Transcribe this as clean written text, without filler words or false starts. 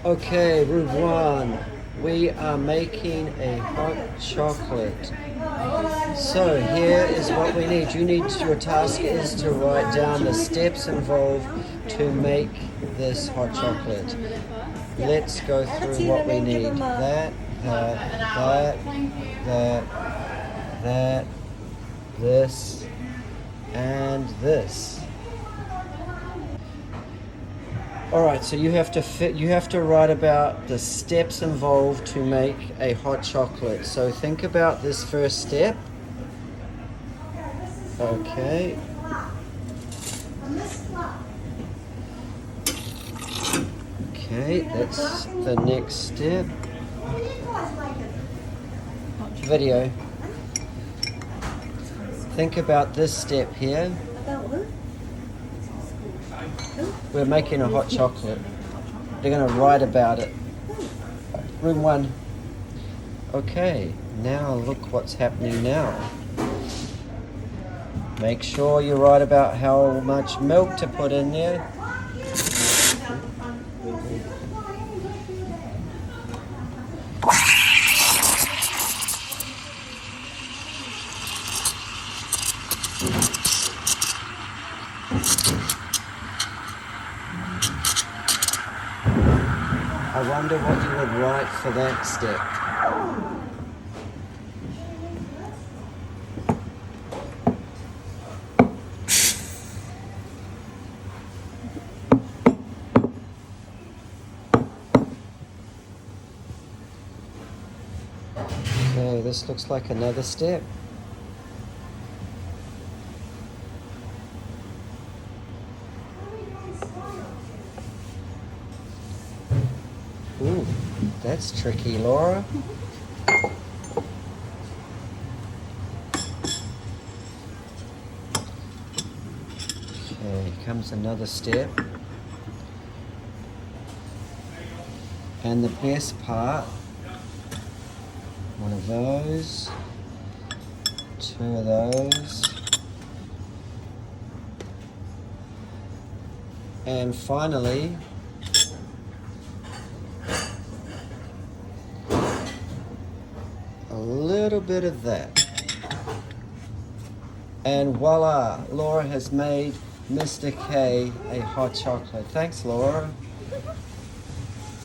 Okay, route one. We are making a hot chocolate. So here is what we need. Your task is to write down the steps involved to make this hot chocolate. Let's go through what we need. That, this, and this. All right, so you have to write about the steps involved to make a hot chocolate. So think about this first step. Okay. Okay, that's the next step. Video. Think about this step here. We're making a hot chocolate. They're going to write about it. Room one. Okay, now look what's happening now. Make sure you write about how much milk to put in there. I wonder what you would write for that step. Okay, this looks like another step. Ooh, that's tricky, Laura. Okay, here comes another step. And the best part, one of those, two of those, and finally, a little bit of that. And voila, Laura has made Mr. K a hot chocolate. Thanks, Laura.